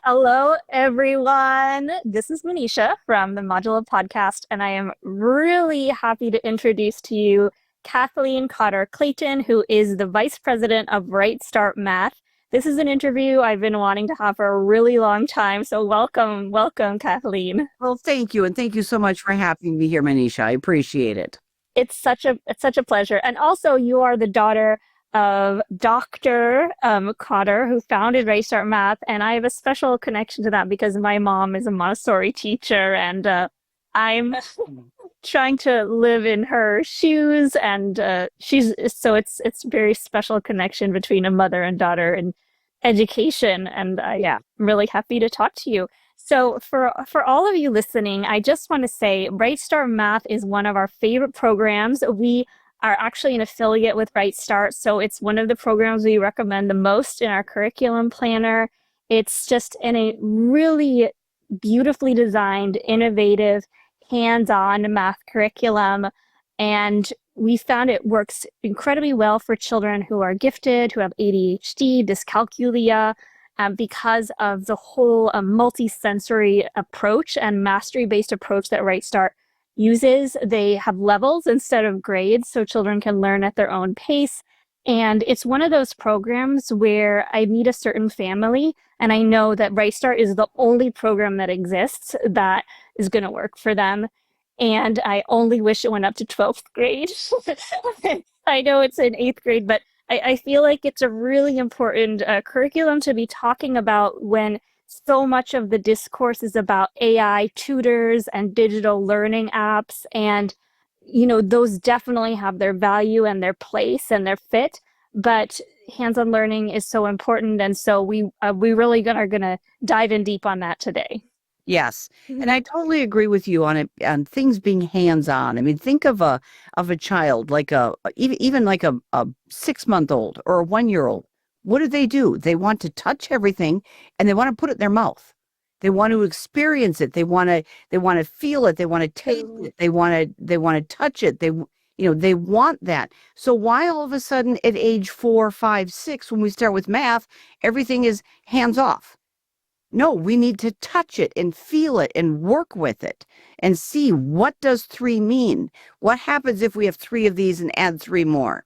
Hello, everyone. This is Manisha from the Modular Podcast, and I am really happy to introduce to you Kathleen Cotter Clayton, who is the Vice President of Right Start Math. This is an interview I've been wanting to have for a really long time, so welcome, Kathleen. Well, thank you. And thank you so much for having me here, Manisha. I appreciate it. It's such a pleasure. And also, you are the daughter of Dr. Cotter, who founded Right Start Math, and I have a special connection to that because my mom is a Montessori teacher, and I'm trying to live in her shoes, and it's very special connection between a mother and daughter and education, and yeah, I'm really happy to talk to you. So for all of you listening, I just want to say Bright Start Math is one of our favorite programs. We are actually an affiliate with Bright Start, so it's one of the programs we recommend the most in our curriculum planner. It's just in a really beautifully designed, innovative, hands-on math curriculum, and we found it works incredibly well for children who are gifted, who have ADHD, dyscalculia, because of the whole multi-sensory approach and mastery-based approach that Right Start uses. They have levels instead of grades, so children can learn at their own pace. And it's one of those programs where I meet a certain family, and I know that Right Start is the only program that exists that is going to work for them. And I only wish it went up to 12th grade. I know it's in 8th grade, but I feel like it's a really important curriculum to be talking about when so much of the discourse is about AI tutors and digital learning apps. And, those definitely have their value and their place and their fit. But hands-on learning is so important. And so we really are going to dive in deep on that today. Yes. And I totally agree with you on it, on things being hands-on. I mean, think of a child like even like a 6 month old or a 1 year old. What do? They want to touch everything and they want to put it in their mouth. They want to experience it. They want to feel it. They want to taste it. They want to touch it. They want that. So why all of a sudden at age 4, 5, 6, when we start with math, everything is hands off? No, we need to touch it and feel it and work with it and see, what does three mean? What happens if we have three of these and add three more?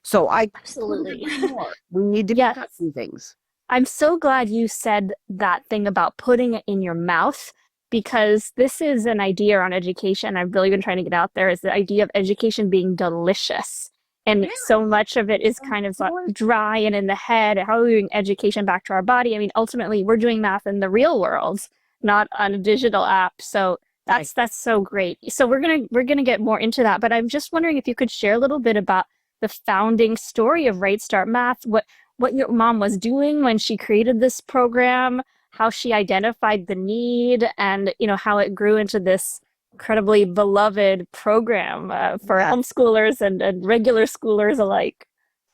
So I couldn't Absolutely. agree more. We need to be Yes. touching things. I'm so glad you said that thing about putting it in your mouth because this is an idea on education I've really been trying to get out there is the idea of education being delicious. And Yeah. so much of it is kind of like dry and in the head. How are we doing education back to our body? I mean, ultimately, we're doing math in the real world, not on a digital app. So Right. that's so great. So we're gonna get more into that. But I'm just wondering if you could share a little bit about the founding story of Right Start Math. What your mom was doing when she created this program, how she identified the need, and how it grew into this incredibly beloved program for Yeah. homeschoolers and regular schoolers alike.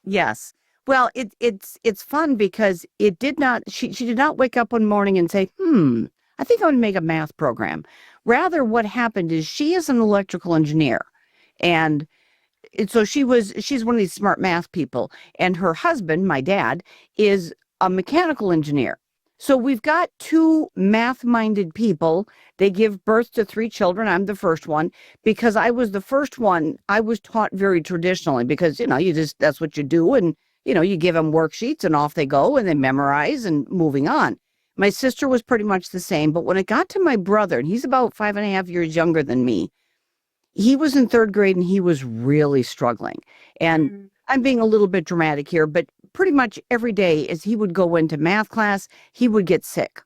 Yes. Well, it's fun because it did not she did not wake up one morning and say, I think I want to make a math program. Rather, what happened is she is an electrical engineer. And so she's one of these smart math people, and her husband, my dad, is a mechanical engineer. So we've got two math-minded people. They give birth to three children. I'm the first one because I was the first one. I was taught very traditionally because, you just, that's what you do. And, you give them worksheets and off they go and they memorize and moving on. My sister was pretty much the same. But when it got to my brother, and he's about 5.5 years younger than me, he was in third grade and he was really struggling. And Mm. I'm being a little bit dramatic here, but pretty much every day as he would go into math class, he would get sick,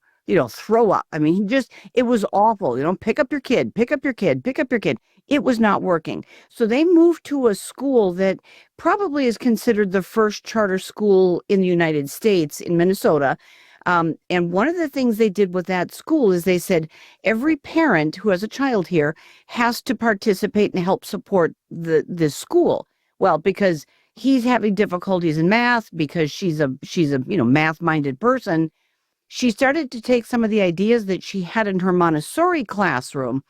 throw up. I mean, it was awful. Pick up your kid, pick up your kid, pick up your kid. It was not working. So they moved to a school that probably is considered the first charter school in the United States in Minnesota. And one of the things they did with that school is they said every parent who has a child here has to participate and help support this school. Well, because he's having difficulties in math, because she's a math-minded person, she started to take some of the ideas that she had in her Montessori classroom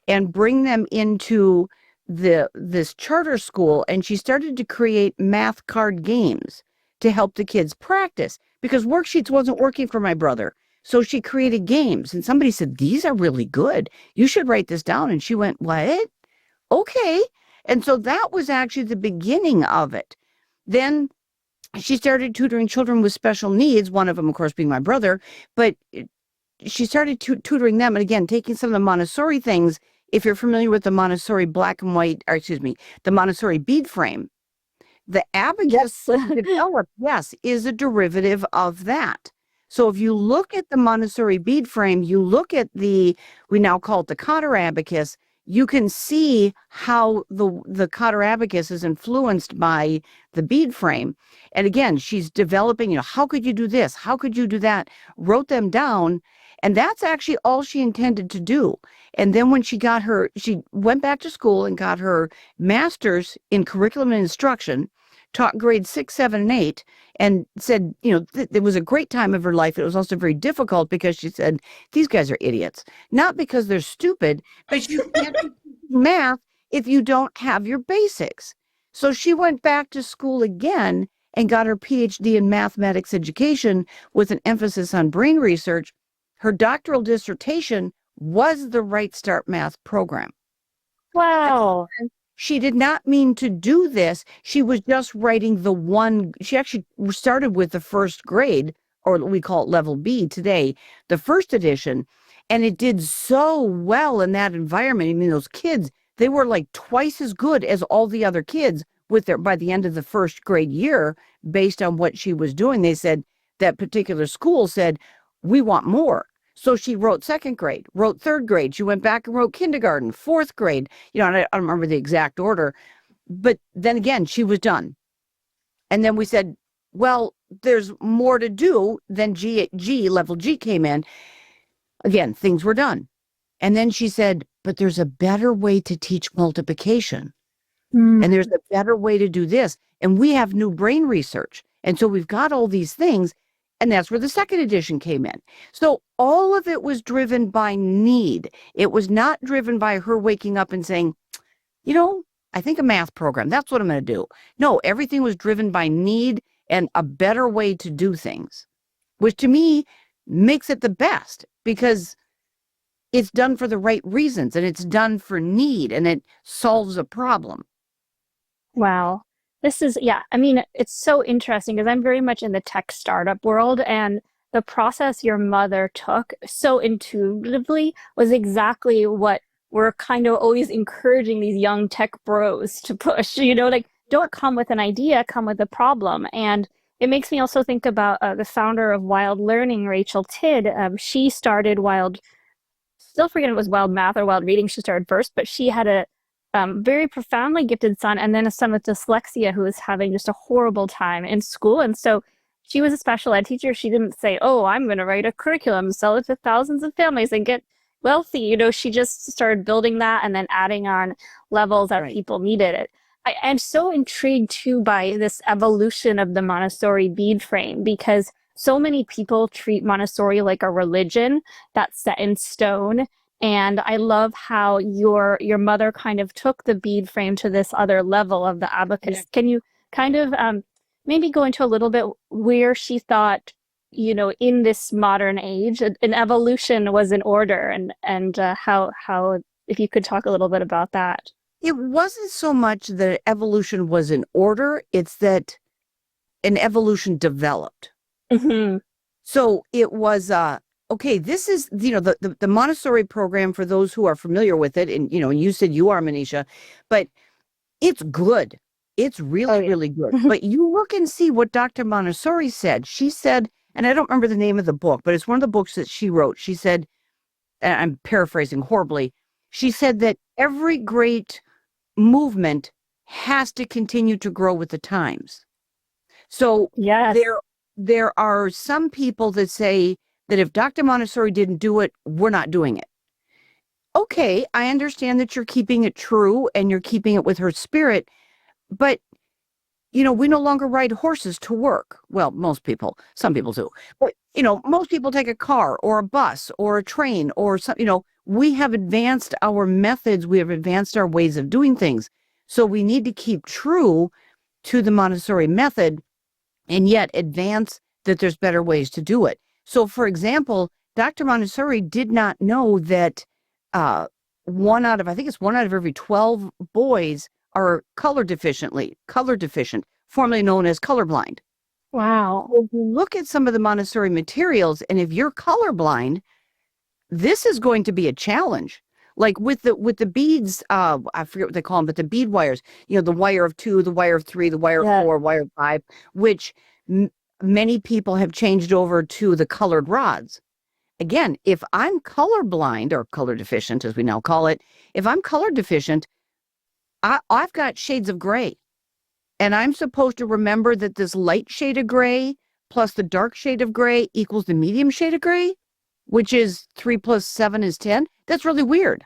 and bring them into this charter school, and she started to create math card games to help the kids practice because worksheets wasn't working for my brother. So she created games, and somebody said, "These are really good. You should write this down." And she went, "What? Okay." And so that was actually the beginning of it. Then she started tutoring children with special needs, one of them, of course, being my brother, but she started tutoring them. And again, taking some of the Montessori things. If you're familiar with the Montessori black and white, or excuse me, the Montessori bead frame, the abacus Yes. developed, yes, is a derivative of that. So if you look at the Montessori bead frame, you look at we now call it the Cotter abacus, you can see how the Cotter abacus is influenced by the bead frame. And again, she's developing, how could you do this? How could you do that? Wrote them down. And that's actually all she intended to do. And then when she went back to school and got her master's in curriculum and instruction, taught grades 6, 7, and 8, and said, it was a great time of her life. It was also very difficult because she said, these guys are idiots. Not because they're stupid, but you can't do math if you don't have your basics. So she went back to school again and got her PhD in mathematics education with an emphasis on brain research. Her doctoral dissertation was the Right Start Math program. Wow. She did not mean to do this. She was just writing she actually started with the first grade, or we call it level B today, the first edition. And it did so well in that environment. I mean, those kids, they were like twice as good as all the other kids by the end of the first grade year, based on what she was doing. They said, that particular school said, we want more. So she wrote second grade, wrote third grade. She went back and wrote kindergarten, fourth grade. And I don't remember the exact order. But then again, she was done. And then we said, well, there's more to do. Then level G came in. Again, things were done. And then she said, but there's a better way to teach multiplication. And there's a better way to do this. And we have new brain research. And so we've got all these things. And that's where the second edition came in. So all of it was driven by need. It was not driven by her waking up and saying, I think a math program, that's what I'm going to do. No, everything was driven by need and a better way to do things, which to me makes it the best, because it's done for the right reasons and it's done for need and it solves a problem. Wow. It's so interesting because I'm very much in the tech startup world, and the process your mother took so intuitively was exactly what we're kind of always encouraging these young tech bros to push, don't come with an idea, come with a problem. And it makes me also think about the founder of Wild Learning, Rachel Tidd. She started still forgetting it was Wild Math or Wild Reading she started first, but she had a very profoundly gifted son, and then a son with dyslexia who was having just a horrible time in school. And so she was a special ed teacher. She didn't say, oh, I'm going to write a curriculum, sell it to thousands of families and get wealthy. She just started building that and then adding on levels as people needed it. I'm so intrigued too by this evolution of the Montessori bead frame, because so many people treat Montessori like a religion that's set in stone. And I love how your mother kind of took the bead frame to this other level of the abacus. Yeah. Can you kind of maybe go into a little bit where she thought, in this modern age, an evolution was in order, and how if you could talk a little bit about that. It wasn't so much that evolution was in order, it's that an evolution developed. Mm-hmm. So it was okay, this is, the Montessori program, for those who are familiar with it, and, and you said you are, Manisha, but it's good. It's really, really good. But you look and see what Dr. Montessori said. She said, and I don't remember the name of the book, but it's one of the books that she wrote. She said, and I'm paraphrasing horribly, she said that every great movement has to continue to grow with the times. So yes. There are some people that say that if Dr. Montessori didn't do it, we're not doing it. Okay, I understand that you're keeping it true and you're keeping it with her spirit, but we no longer ride horses to work. Well, most people, some people do, but most people take a car or a bus or a train or something. We have advanced our methods, we have advanced our ways of doing things. So we need to keep true to the Montessori method and yet advance that there's better ways to do it. So, for example, Dr. Montessori did not know that uh, I think it's 1 out of every 12 boys are color deficient, formerly known as colorblind. Wow. If you look at some of the Montessori materials, and if you're colorblind, this is going to be a challenge. Like with the beads, I forget what they call them, but the bead wires, the wire of 2, the wire of 3, the wire of Yeah. 4, wire of 5, which many people have changed over to the colored rods. Again, if I'm colorblind or color deficient, as we now call it, if I'm color deficient, I've got shades of gray. And I'm supposed to remember that this light shade of gray plus the dark shade of gray equals the medium shade of gray, which is 3 plus 7 is 10. That's really weird.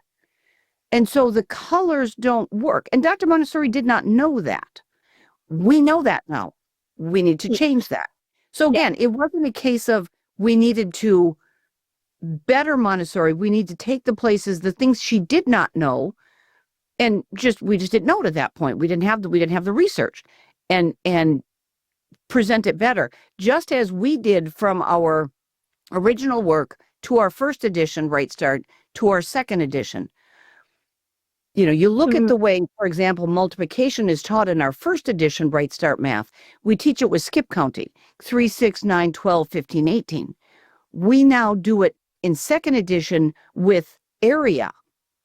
And so the colors don't work. And Dr. Montessori did not know that. We know that now. We need to change that. So again, it wasn't a case of we needed to better Montessori. We need to take the things she did not know, and we just didn't know it at that point. We didn't have the research and present it better. Just as we did from our original work to our first edition, Right Start, to our second edition. You look at the way, for example, multiplication is taught in our first edition, Right Start Math. We teach it with skip counting, 3, 6, 9, 12, 15, 18. We now do it in second edition with area.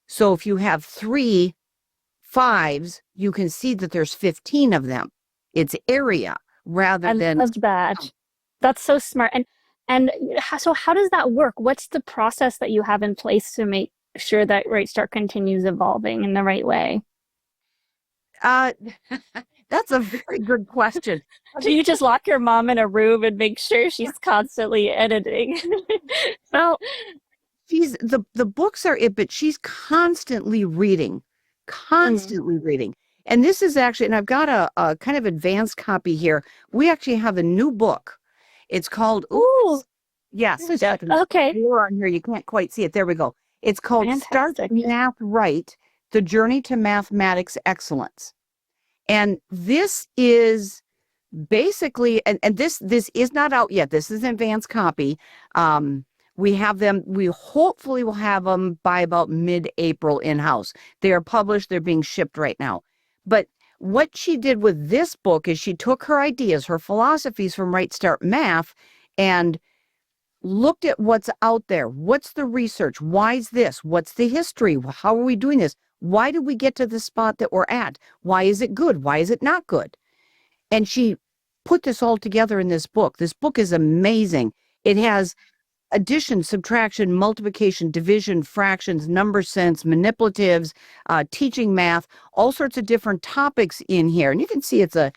So if you have 3 5s, you can see that there's 15 of them. It's area rather than. I love that. That's so smart. So how does that work? What's the process that you have in place to make sure that Right Start continues evolving in the right way? That's a very good question. Do you just lock your mom in a room and make sure she's constantly editing? Well, the books are it, but she's constantly reading. And this is actually, and I've got a kind of advanced copy here. We actually have a new book. It's called, Ooh, yes. okay. You're on here. You can't quite see it. There we go. It's called Fantastic. Start Math Right, The Journey to Mathematics Excellence. And this is basically, and this is not out yet. This is an advanced copy. We have them, we hopefully will have them by about mid-April in-house. They are published, they're being shipped right now. But what she did with this book is she took her ideas, her philosophies from Right Start Math, and looked at what's out there. What's the research? Why is this? What's the history? How are we doing this? Why did we get to the spot that we're at? Why is it good? Why is it not good? And she put this all together in this book. This book is amazing. It has addition, subtraction, multiplication, division, fractions, number sense, manipulatives, teaching math, all sorts of different topics in here. And you can see it's a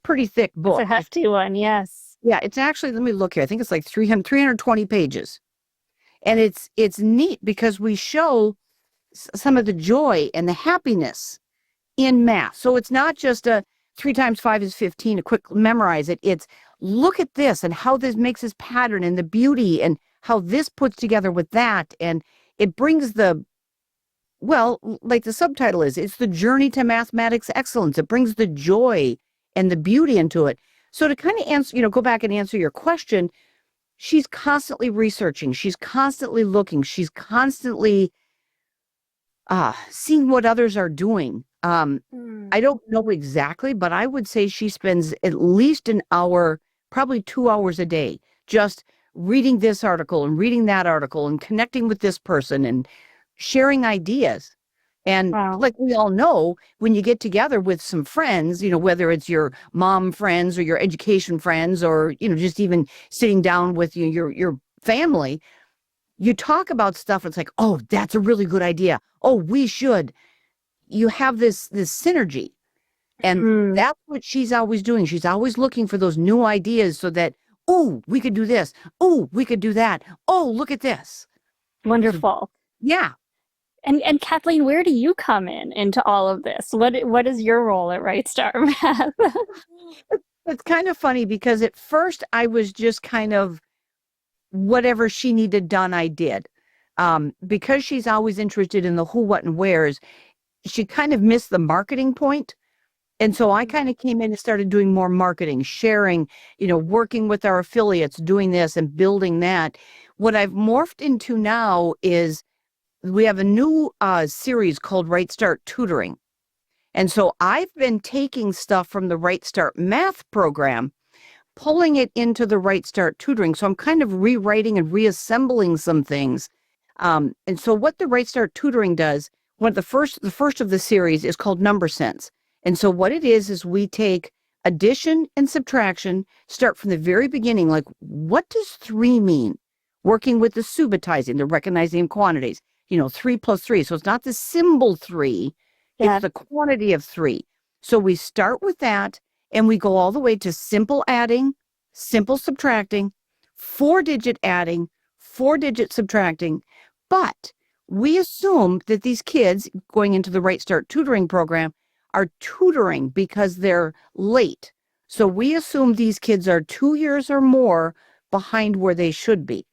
pretty thick book. It's a hefty one, yes. Yeah, it's actually, let me look here. I think it's like 320 pages. And it's neat because we show some of the joy and the happiness in math. So it's not just a 3 times 5 is 15, a quick memorize it. It's look at this and how this makes this pattern and the beauty and how this puts together with that. And it brings like the subtitle is, it's the journey to mathematics excellence. It brings the joy and the beauty into it. So to kind of answer, go back and answer your question, she's constantly researching. She's constantly looking. She's constantly seeing what others are doing. I don't know exactly, but I would say she spends at least an hour, probably 2 hours a day, just reading this article and reading that article and connecting with this person and sharing ideas. And like we all know, when you get together with some friends, whether it's your mom friends or your education friends or, just even sitting down with your family, you talk about stuff. It's like, oh, that's a really good idea. Oh, we should. You have this synergy. And that's what she's always doing. She's always looking for those new ideas so that, oh, we could do this. Oh, we could do that. Oh, look at this. Wonderful. Yeah. And Kathleen, where do you come into all of this? What is your role at Right Start Math? It's kind of funny because at first I was just kind of whatever she needed done, I did. Because she's always interested in the who, what, and wheres, she kind of missed the marketing point. And so I kind of came in and started doing more marketing, sharing, working with our affiliates, doing this and building that. what I've morphed into now is we have a new series called Right Start Tutoring. And so I've been taking stuff from the Right Start Math program, pulling it into the Right Start Tutoring. So I'm kind of rewriting and reassembling some things. And so what the Right Start Tutoring does, the first of the series is called Number Sense. And so what it is we take addition and subtraction, start from the very beginning, like what does 3 mean? Working with the subitizing, the recognizing of quantities, 3 plus 3. So it's not the symbol 3, Yeah. it's the quantity of 3. So we start with that and we go all the way to simple adding, simple subtracting, 4-digit adding, 4-digit subtracting. But we assume that these kids going into the Right Start Tutoring program are tutoring because they're late. So we assume these kids are 2 years or more behind where they should be.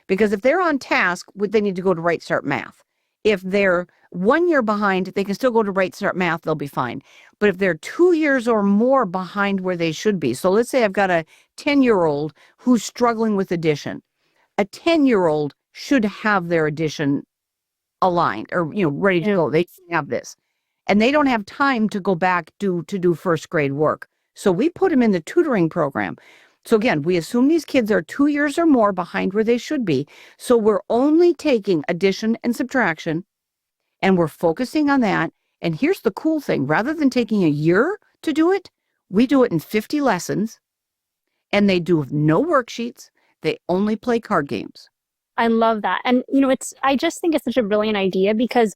Because if they're on task, they need to go to Right Start Math. If they're 1 year behind, they can still go to Right Start Math, they'll be fine. But if they're 2 years or more behind where they should be, so let's say I've got a 10-year-old who's struggling with addition. A 10-year-old should have their addition aligned or, ready to go. They have this. And they don't have time to go back to do first grade work. So we put them in the tutoring program. So again, we assume these kids are 2 years or more behind where they should be. So we're only taking addition and subtraction, and we're focusing on that. And here's the cool thing. Rather than taking a year to do it, we do it in 50 lessons, and they do no worksheets. They only play card games. I love that. And, I just think it's such a brilliant idea because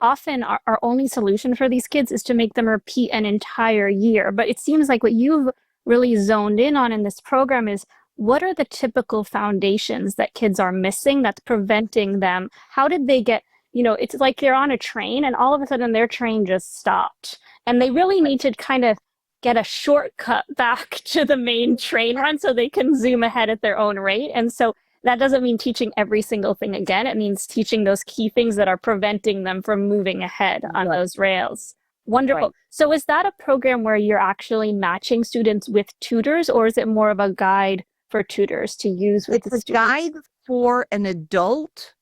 often our only solution for these kids is to make them repeat an entire year. But it seems like what you've really zoned in on in this program is what are the typical foundations that kids are missing that's preventing them? How did they get, it's like they're on a train and all of a sudden their train just stopped. And they really need to kind of get a shortcut back to the main train run so they can zoom ahead at their own rate. And so that doesn't mean teaching every single thing again. It means teaching those key things that are preventing them from moving ahead on those rails. Wonderful. Right. So is that a program where you're actually matching students with tutors, or is it more of a guide for tutors to use with the students? It's a guide for an adult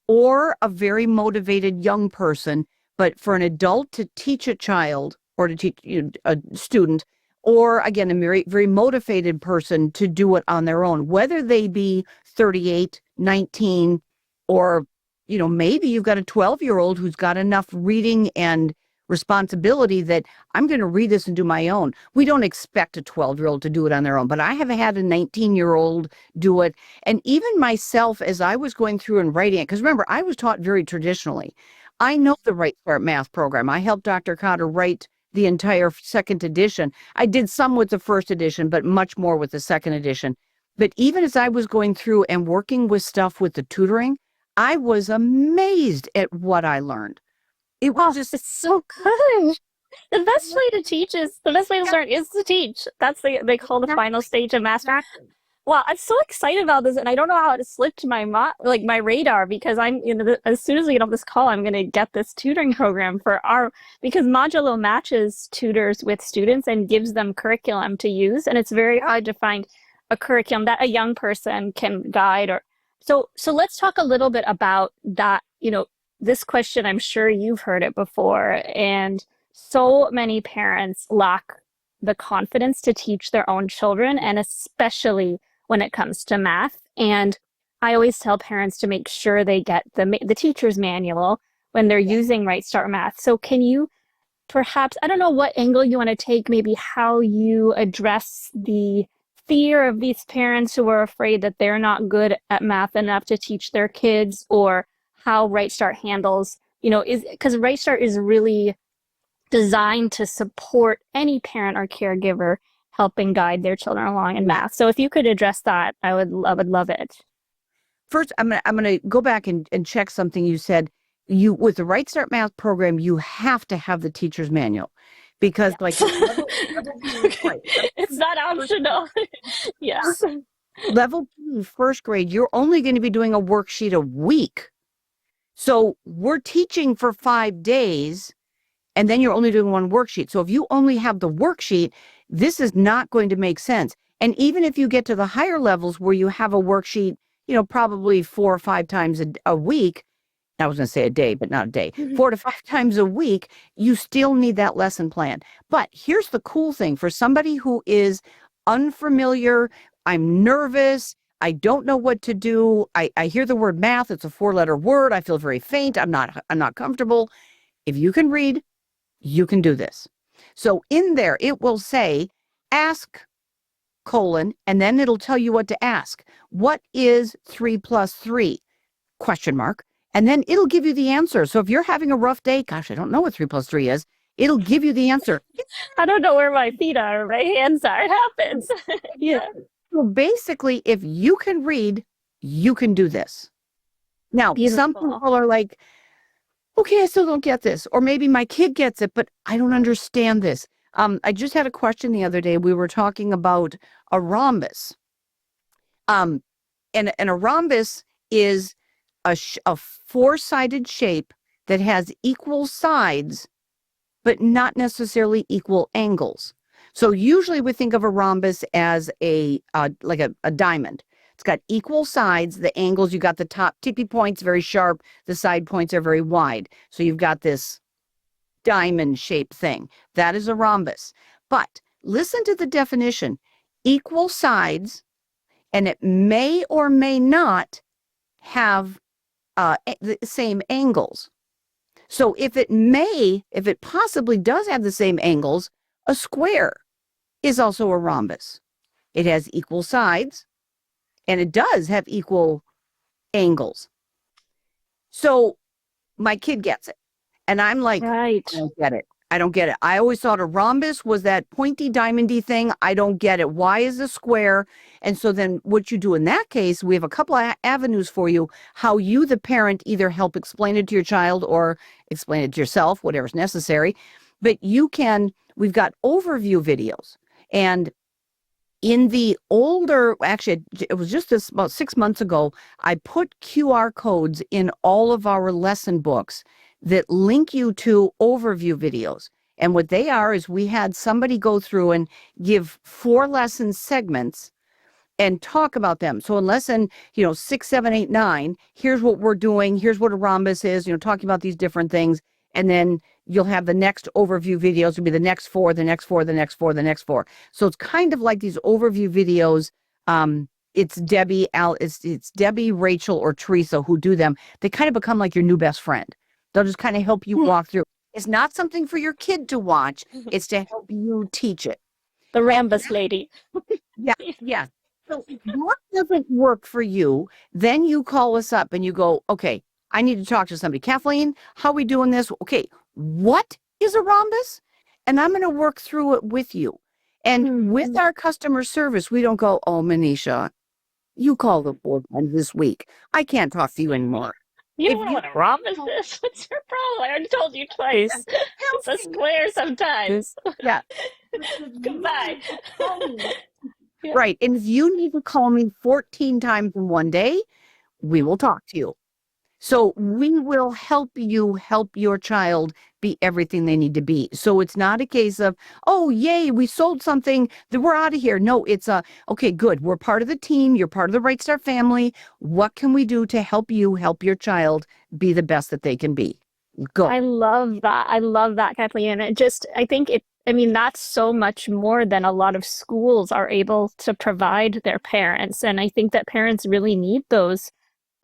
or a very motivated young person, but for an adult to teach a child or to teach a student, or again, a very, very motivated person to do it on their own, whether they be 38, 19, or, maybe you've got a 12-year-old who's got enough reading and responsibility that I'm going to read this and do my own. We don't expect a 12-year-old to do it on their own, but I have had a 19-year-old do it. And even myself, as I was going through and writing it, because remember, I was taught very traditionally. I know the Right Start Math program. I helped Dr. Cotter write the entire second edition. I did some with the first edition, but much more with the second edition. But even as I was going through and working with stuff with the tutoring, I was amazed at what I learned. It was just so good. The best way to learn is to teach. That's they call the final stage of mastery. Well, I'm so excited about this, and I don't know how it slipped my radar because I'm, as soon as we get off this call, I'm going to get this tutoring program because Modulo matches tutors with students and gives them curriculum to use, and it's very hard to find a curriculum that a young person can guide. So let's talk a little bit about that. This question, I'm sure you've heard it before, and so many parents lack the confidence to teach their own children, and especially when it comes to math. And I always tell parents to make sure they get the teacher's manual when they're using Right Start Math. So can you perhaps, I don't know what angle you want to take, maybe how you address the fear of these parents who are afraid that they're not good at math enough to teach their kids, or how Right Start handles, because Right Start is really designed to support any parent or caregiver helping guide their children along in math. So if you could address that, I would love it. First, I'm gonna go back and check something you said. With the Right Start Math program, you have to have the teacher's manual because it's not optional. Yes. Level 2 first grade, you're only going to be doing a worksheet a week. So we're teaching for 5 days, and then you're only doing one worksheet. So if you only have the worksheet, this is not going to make sense. And even if you get to the higher levels where you have a worksheet, probably 4 or 5 times a week. I was going to say a day, but not a day. 4 to 5 times a week, you still need that lesson plan. But here's the cool thing for somebody who is unfamiliar, I'm nervous, I don't know what to do. I hear the word math, it's a 4-letter word. I feel very faint. I'm not comfortable. If you can read, you can do this. So in there, it will say, ask colon, and then it'll tell you what to ask. What is 3 plus 3? Question mark. And then it'll give you the answer. So if you're having a rough day, gosh, I don't know what 3 plus 3 is. It'll give you the answer. I don't know where my feet are, my hands are. It happens. Yeah. So basically, if you can read, you can do this. Now, some Beautiful. people are like, okay, I still don't get this. Or maybe my kid gets it, but I don't understand this. I just had a question the other day. We were talking about a rhombus. And a rhombus is a 4-sided shape that has equal sides, but not necessarily equal angles. So usually we think of a rhombus as like a diamond. It's got equal sides. The angles, you got the top tippy points very sharp. The side points are very wide. So you've got this diamond shaped thing. That is a rhombus. But listen to the definition. Equal sides, and it may or may not have the same angles. So if it possibly does have the same angles, a square is also a rhombus. It has equal sides, and it does have equal angles. So my kid gets it. And I'm like, Right. I don't get it. I don't get it. I always thought a rhombus was that pointy diamondy thing. I don't get it. Why is a square? And so then what you do in that case, we have a couple of avenues for you, how you, the parent, either help explain it to your child or explain it to yourself, whatever's necessary. But we've got overview videos. And in the older, actually, it was just about 6 months ago, I put QR codes in all of our lesson books that link you to overview videos. And what they are is we had somebody go through and give 4 lesson segments and talk about them. So in lesson, 6, 7, 8, 9, here's what we're doing. Here's what a rhombus is, talking about these different things. And then you'll have the next overview videos will be the next 4, the next 4, the next 4, the next 4. So it's kind of like these overview videos. It's Debbie, Rachel, or Teresa who do them. They kind of become like your new best friend. They'll just kind of help you walk through. It's not something for your kid to watch. It's to help you teach it. The rhombus lady. Yeah. So if what doesn't work for you, then you call us up and you go, okay, I need to talk to somebody. Kathleen, how are we doing this? Okay, what is a rhombus? And I'm going to work through it with you. And with our customer service, we don't go, oh, Manisha, you call the board this week. I can't talk to you anymore. You don't know what a rhombus is? What's your problem? I already told you twice. It's a square sometimes. Yeah. Goodbye. Yeah. Right. And if you need to call me 14 times in one day, we will talk to you. So we will help you help your child be everything they need to be. So it's not a case of, oh, yay, we sold something, that we're out of here. No, it's okay, good. We're part of the team. You're part of the Right Start family. What can we do to help you help your child be the best that they can be? Go. I love that. I love that, Kathleen. I mean, that's so much more than a lot of schools are able to provide their parents. And I think that parents really need those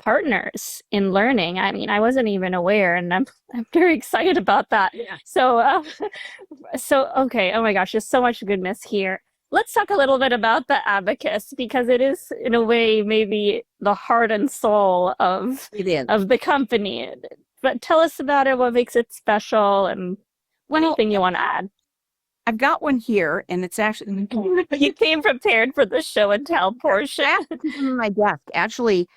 partners in learning. I mean, I wasn't even aware, and I'm very excited about that. Yeah. So okay. Oh my gosh, there's so much goodness here. Let's talk a little bit about the abacus, because it is, in a way, maybe the heart and soul of the company. But tell us about it. What makes it special, and anything you want to add? I've got one here, and it's actually You came prepared for the show and tell portion. on my desk. Actually,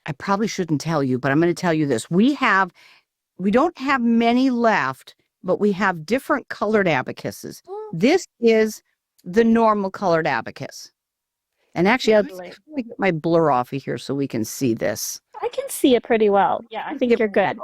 I probably shouldn't tell you, but I'm going to tell you this. We don't have many left, but we have different colored abacuses. This is the normal colored abacus. And actually, let me get my blur off of here so we can see this. I can see it pretty well. Yeah, I think you're good.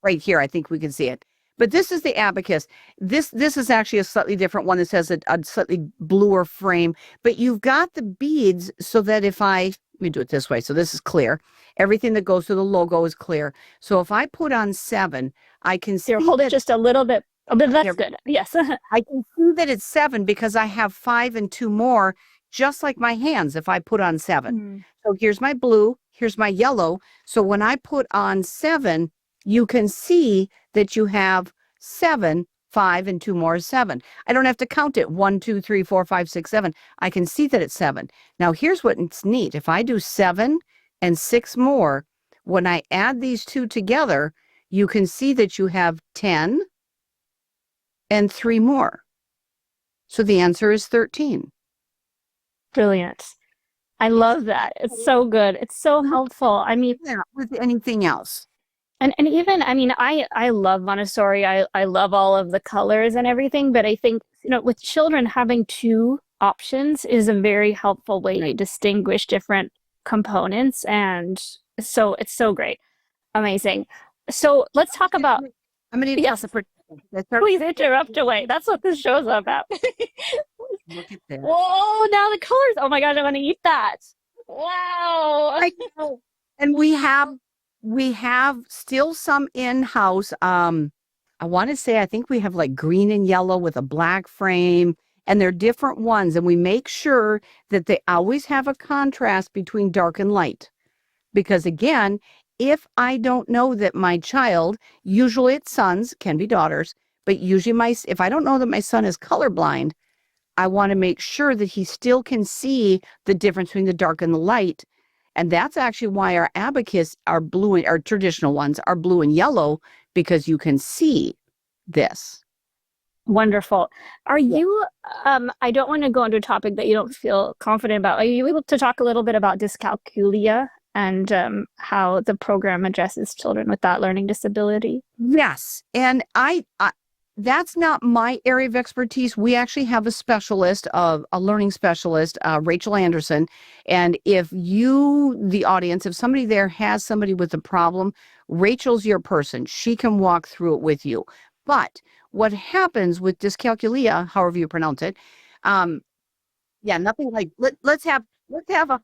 Right here, I think we can see it. But this is the abacus. This is actually a slightly different one. This has a slightly bluer frame. But you've got the beads so that if I me do it this way. So this is clear. Everything that goes through the logo is clear. So if I put on 7, I can see Here, hold it that just a little bit. Oh, but that's good. Yes. I can see that it's 7 because I have 5 and 2 more, just like my hands if I put on 7. Mm. So here's my blue, here's my yellow. So when I put on 7, you can see that you have 7, 5, and 2 more is 7. I don't have to count it 1, 2, 3, 4, 5, 6, 7. I can see that it's 7. Now here's what's neat. If I do 7 and 6 more, when I add these two together, you can see that you have 10 and 3 more. So the answer is 13. Brilliant. I love that. It's so good. It's so helpful. I mean, Yeah, with anything else. and even, I mean, I love Montessori. I love all of the colors and everything, but I think, with children, having 2 options is a very helpful way to distinguish different components. And so it's so great. Amazing. So let's talk about, I'm going to yes, please interrupt away. That's what this show's about. look at this. Whoa, now the colors. Oh my gosh, I want to eat that. Wow. I know. And we have still some in-house. I want to say I think we have like green and yellow with a black frame, and they're different ones. And we make sure that they always have a contrast between dark and light. Because again, if I don't know that my child, usually it's sons, can be daughters, but usually if I don't know that my son is colorblind, I want to make sure that he still can see the difference between the dark and the light. And that's actually why our abacus, our traditional ones are blue and yellow, because you can see this. Wonderful. Are you, I don't want to go into a topic that you don't feel confident about. Are you able to talk a little bit about dyscalculia and how the program addresses children with that learning disability? Yes. And that's not my area of expertise. We actually have a specialist, a learning specialist, Rachel Anderson. And if you, the audience, if somebody there has somebody with a problem, Rachel's your person. She can walk through it with you. But what happens with dyscalculia, however you pronounce it, nothing like let's have a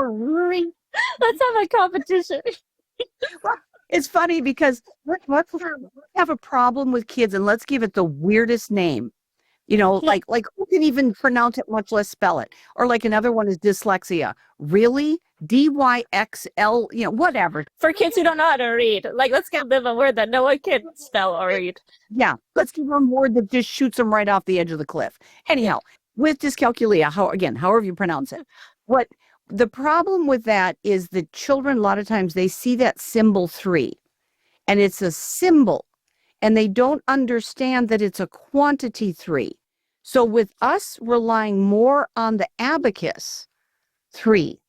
really Let's have a competition. It's funny because let's have a problem with kids and let's give it the weirdest name. Like who can even pronounce it, much less spell it? Or like another one is dyslexia. Really? DYXL, whatever. For kids who don't know how to read. Like, let's give them a word that no one can spell or read. Yeah, let's give them a word that just shoots them right off the edge of the cliff. Anyhow, with dyscalculia, however you pronounce it, what the problem with that is that children, a lot of times, they see that symbol 3, and it's a symbol, and they don't understand that it's a quantity 3. So with us relying more on the abacus 3,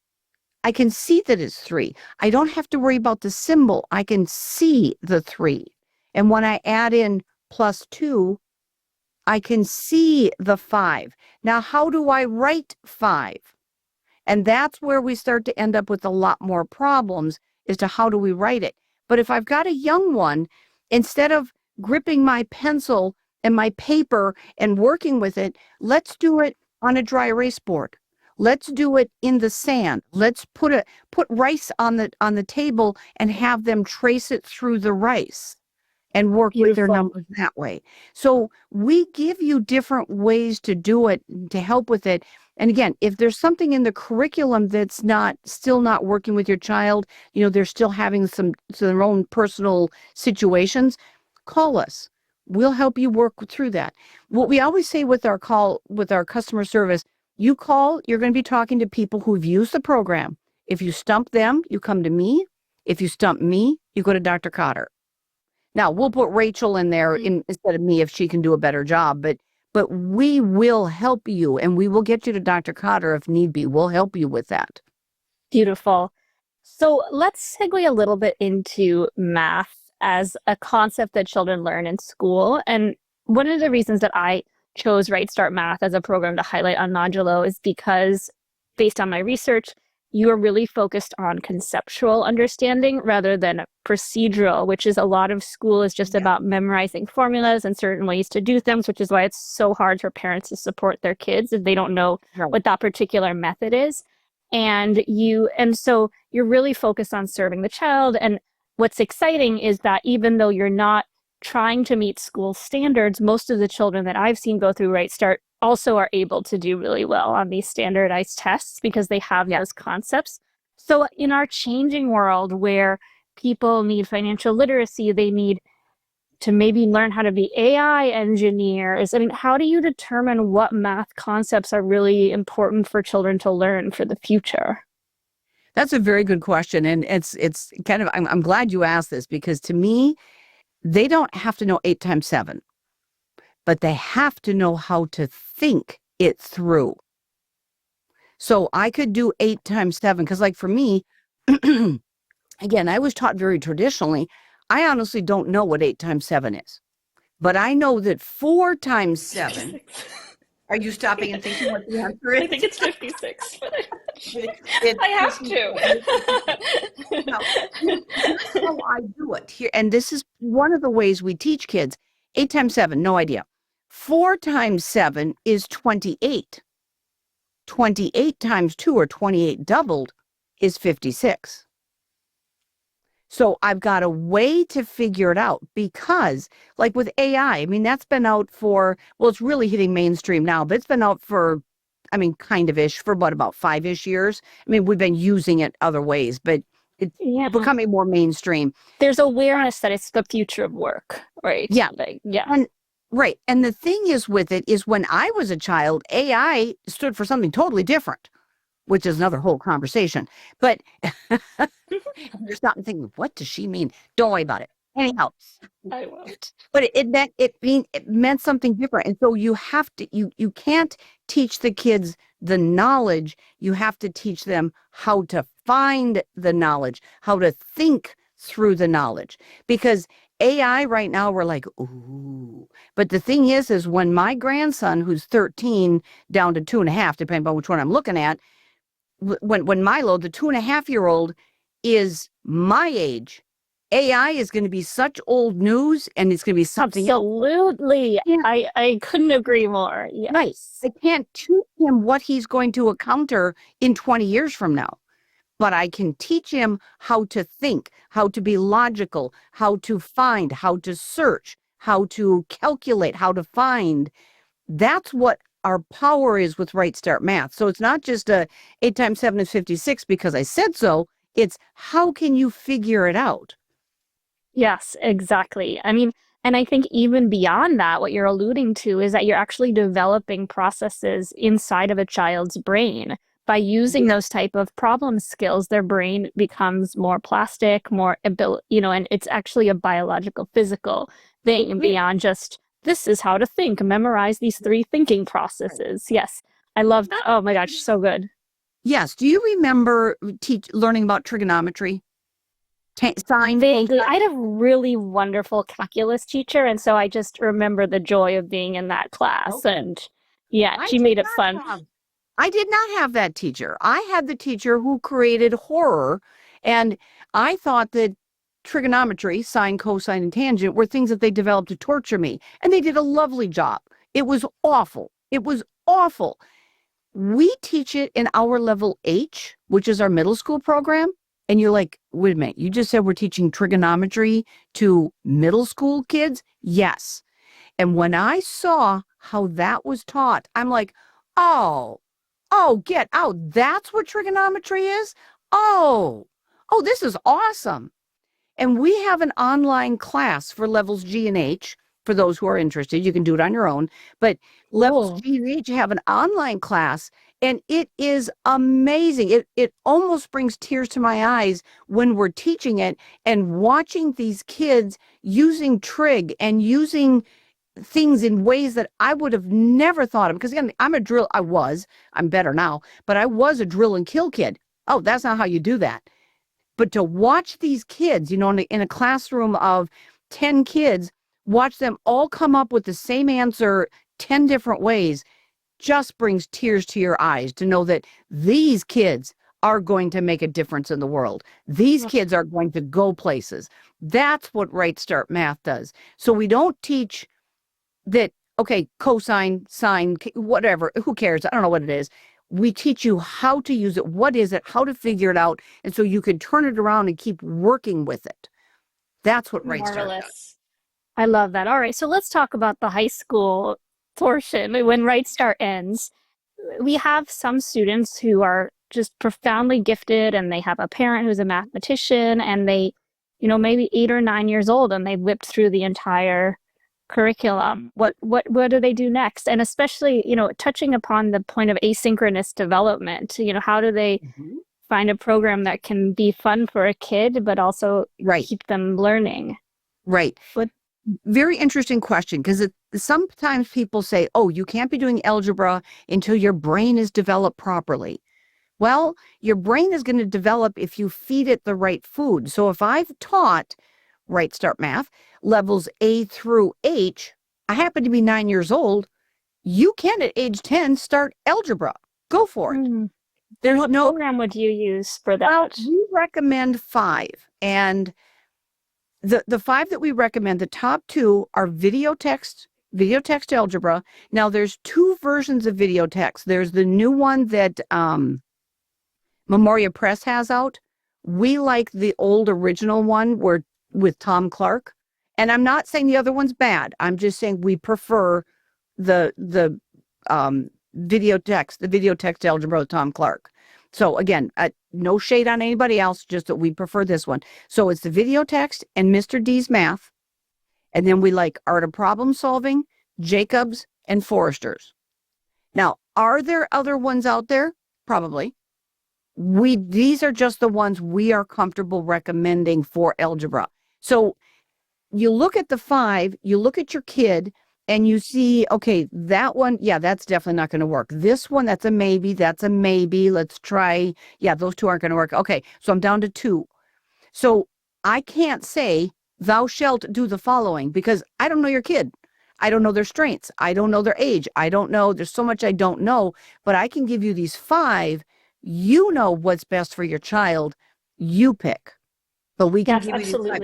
I can see that it's 3. I don't have to worry about the symbol. I can see the 3. And when I add in +2, I can see the 5. Now, how do I write 5? And that's where we start to end up with a lot more problems as to how do we write it. But if I've got a young one, instead of gripping my pencil and my paper and working with it, let's do it on a dry erase board. Let's do it in the sand. Let's put rice on the table and have them trace it through the rice and work with their numbers that way. So we give you different ways to do it, to help with it. And again, if there's something in the curriculum that's still not working with your child, they're still having some their own personal situations, call us. We'll help you work through that. What we always say with our customer service, you call, you're going to be talking to people who've used the program. If you stump them, you come to me. If you stump me, you go to Dr. Cotter. Now, we'll put Rachel in there instead of me if she can do a better job, but we will help you, and we will get you to Dr. Cotter if need be. We'll help you with that. Beautiful. So let's segue a little bit into math as a concept that children learn in school. And one of the reasons that I chose Right Start Math as a program to highlight on Modulo is because, based on my research, you are really focused on conceptual understanding rather than procedural, which is a lot of school is just about memorizing formulas and certain ways to do things, which is why it's so hard for parents to support their kids if they don't know what that particular method is. And so you're really focused on serving the child. And what's exciting is that even though you're not trying to meet school standards, most of the children that I've seen go through Right Start also are able to do really well on these standardized tests because they have those concepts. So in our changing world where people need financial literacy, they need to maybe learn how to be AI engineers. I mean, how do you determine what math concepts are really important for children to learn for the future? That's a very good question. And it's kind of, I'm glad you asked this because to me, they don't have to know 8 times 7, but they have to know how to think it through. So I could do 8 times 7 because like for me, again, I was taught very traditionally. I honestly don't know what 8 times 7 is, but I know that 4 times 7. Are you stopping and thinking what the answer is? I think it's 56, but I have to. Now, here's how I do it here, and this is one of the ways we teach kids. 8 times 7, no idea. 4 times 7 is 28. 28 times 2, or 28 doubled, is 56. So I've got a way to figure it out because, like with AI, I mean, that's been out for, well, it's really hitting mainstream now, but it's been out for, I mean, kind of ish, for about 5-ish years. I mean, we've been using it other ways, but it's becoming more mainstream. There's awareness that it's the future of work, right? Yeah. Yeah. Right. And the thing is with it is when I was a child, AI stood for something totally different, which is another whole conversation. But you're stopping and thinking, what does she mean? Don't worry about it. Anyhow, I won't. But it meant something different. And so you have to, you can't teach the kids the knowledge. You have to teach them how to find the knowledge, how to think through the knowledge. Because AI right now, we're like, ooh. But the thing is when my grandson, who's 13 down to 2.5, depending on which one I'm looking at, when Milo, the 2.5-year-old, is my age, AI is going to be such old news, and it's going to be something Absolutely. Yeah. I couldn't agree more. Yes. Nice. I can't teach him what he's going to encounter in 20 years from now, but I can teach him how to think, how to be logical, how to find, how to search, how to calculate, how to find. That's what our power is with Right Start Math. So it's not just 8 times 7 is 56 because I said so. It's how can you figure it out? Yes, exactly. I mean, and I think even beyond that, what you're alluding to is that you're actually developing processes inside of a child's brain. By using those type of problem skills, their brain becomes more plastic, more ability, and it's actually a biological, physical thing beyond just this is how to think, memorize these 3 thinking processes. Yes, I love that. Oh my gosh, so good. Yes. Do you remember learning about trigonometry? Sine? Vaguely. I had a really wonderful calculus teacher, and so I just remember the joy of being in that class. And yeah, she made it fun. I did not have that teacher. I had the teacher who created horror, and I thought that trigonometry, sine, cosine, and tangent were things that they developed to torture me, and they did a lovely job. It was awful. It was awful. We teach it in our level H, which is our middle school program. And you're like, wait a minute, you just said we're teaching trigonometry to middle school kids? Yes. And when I saw how that was taught, I'm like, oh, get out. That's what trigonometry is? Oh, this is awesome. And we have an online class for levels G and H. For those who are interested, you can do it on your own. But levels G and H have an online class, and it is amazing. It almost brings tears to my eyes when we're teaching it and watching these kids using trig and using things in ways that I would have never thought of. Because again, I'm better now, but I was a drill and kill kid. Oh, that's not how you do that. But to watch these kids, in a classroom of 10 kids, watch them all come up with the same answer 10 different ways just brings tears to your eyes to know that these kids are going to make a difference in the world. These kids are going to go places. That's what Right Start Math does. So we don't teach that, okay, cosine, sine, whatever, who cares? I don't know what it is. We teach you how to use it, what is it, how to figure it out, and so you can turn it around and keep working with it. That's what Right Start does. Marvelous. I love that. All right, so let's talk about the high school portion when Right Start ends. We have some students who are just profoundly gifted and they have a parent who's a mathematician and they, maybe 8 or 9 years old and they've whipped through the entire curriculum. What do they do next? And especially, touching upon the point of asynchronous development, how do they find a program that can be fun for a kid, but also keep them learning? Right. But very interesting question, because sometimes people say, oh, you can't be doing algebra until your brain is developed properly. Well, your brain is going to develop if you feed it the right food. So if I've taught Right Start Math levels A through H, I happen to be 9 years old, you can at age 10 start algebra. Go for it. There's what program would you use for that? Well, we recommend 5. And the 5 that we recommend, the top 2 are video text algebra. Now there's 2 versions of video text. There's the new one that Memoria Press has out. We like the old original one with Tom Clark. And I'm not saying the other one's bad. I'm just saying we prefer the video text algebra with Tom Clark. So again, no shade on anybody else, just that we prefer this one. So it's the video text and Mr. D's math. And then we like Art of Problem Solving, Jacobs, and Forrester's. Now, are there other ones out there? Probably. These are just the ones we are comfortable recommending for algebra. So you look at the 5, you look at your kid, and you see, okay, that one, yeah, that's definitely not going to work. This one, that's a maybe. Let's try. Yeah, those 2 aren't going to work. Okay, so I'm down to 2. So I can't say, thou shalt do the following, because I don't know your kid. I don't know their strengths. I don't know their age. I don't know. There's so much I don't know, but I can give you these 5. You know what's best for your child. You pick. But we can give you these 5.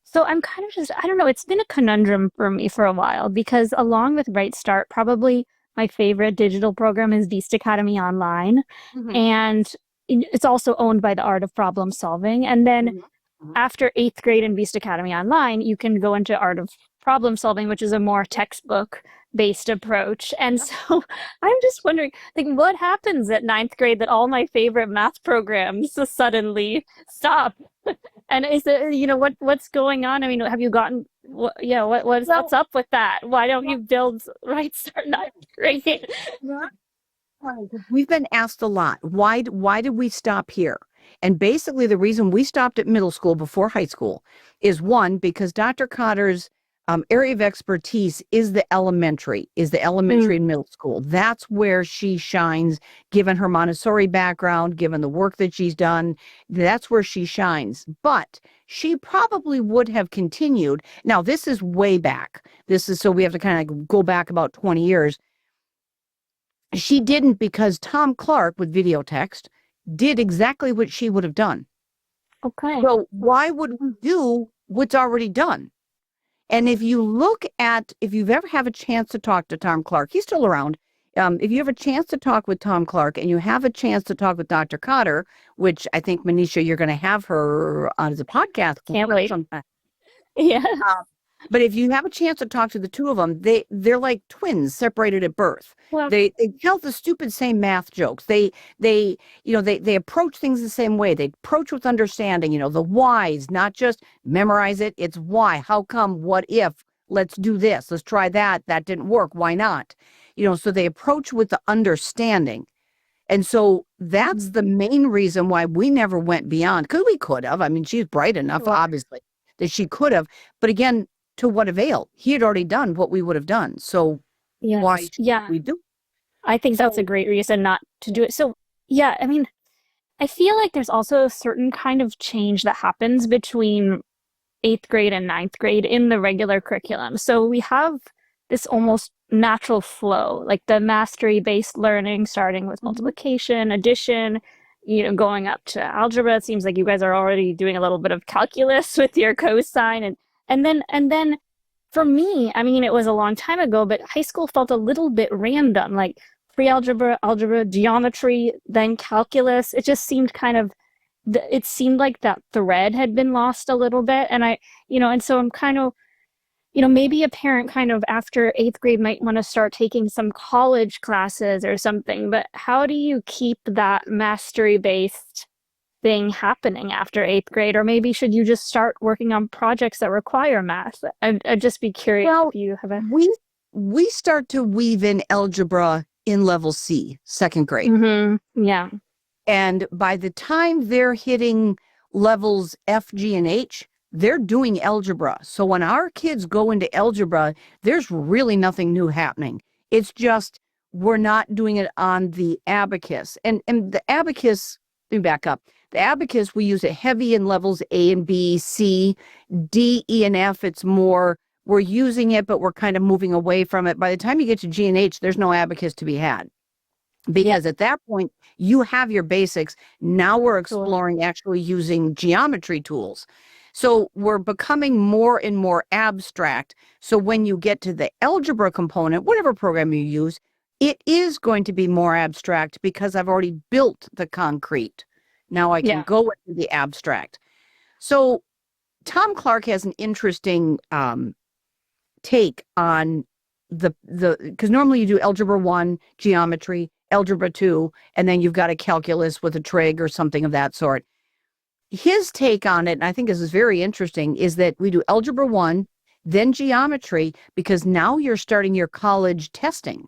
So I'm kind of just, I don't know, it's been a conundrum for me for a while because along with Right Start, probably my favorite digital program is Beast Academy Online. And it's also owned by the Art of Problem Solving. And then after 8th grade in Beast Academy Online, you can go into Art of Problem Solving, which is a more textbook-based approach. And so I'm just wondering, like, what happens at 9th grade that all my favorite math programs suddenly stop? And is it, what's going on? I mean, have you gotten, what's up with that? Why don't you build Right Start 9th grade? We've been asked a lot, why did we stop here? And basically the reason we stopped at middle school before high school is, one, because Dr. Cotter's area of expertise is the elementary and middle school. That's where she shines, given her Montessori background, given the work that she's done. That's where she shines. But she probably would have continued. Now, this is way back. So we have to kind of go back about 20 years. She didn't, because Tom Clark with video text did exactly what she would have done. Okay. So why would we do what's already done? And if you've ever have a chance to talk to Tom Clark, he's still around. If you have a chance to talk with Tom Clark and you have a chance to talk with Dr. Cotter, which I think, Manisha, you're going to have her on as a podcast. Can't wait. Yeah. But if you have a chance to talk to the 2 of them, they're like twins separated at birth. Well, they tell the stupid same math jokes. They approach things the same way. They approach with understanding, the whys, not just memorize it. It's why, how come, what if, let's do this, let's try that. That didn't work. Why not? So they approach with the understanding. And so that's the main reason why we never went beyond, because we could have. I mean, she's bright enough, obviously, that she could have. But again, to what avail? He had already done what we would have done. So why should we do? I think that's a great reason not to do it. So, yeah, I mean, I feel like there's also a certain kind of change that happens between 8th grade and 9th grade in the regular curriculum. So we have this almost natural flow, like the mastery-based learning, starting with multiplication, addition, going up to algebra. It seems like you guys are already doing a little bit of calculus with your cosine. And then for me, I mean, it was a long time ago, but high school felt a little bit random. Like pre-algebra, algebra, geometry, then calculus. It just seemed kind of, it seemed like that thread had been lost a little bit. And and so I'm kind of, maybe a parent kind of after eighth grade might want to start taking some college classes or something, but how do you keep that mastery based thing happening after eighth grade? Or maybe should you just start working on projects that require math? I'd just be curious Well, if you have a. we start to weave in algebra in level C, second grade. Yeah. And by the time they're hitting levels F, G, and H, they're doing algebra. So when our kids go into algebra, there's really nothing new happening. It's just we're not doing it on the abacus. And the abacus, let me back up. The abacus, we use it heavy in levels A and B, C, D, E, and F. It's more, we're using it, but we're kind of moving away from it. By the time you get to G and H, there's no abacus to be had. Because at that point, you have your basics. Now we're exploring actually using geometry tools. So we're becoming more and more abstract. So when you get to the algebra component, whatever program you use, it is going to be more abstract because I've already built the concrete. Now I can go into the abstract. So Tom Clark has an interesting take on because normally you do algebra 1, geometry, algebra 2, and then you've got a calculus with a trig or something of that sort. His take on it, and I think this is very interesting, is that we do algebra 1, then geometry, because now you're starting your college testing,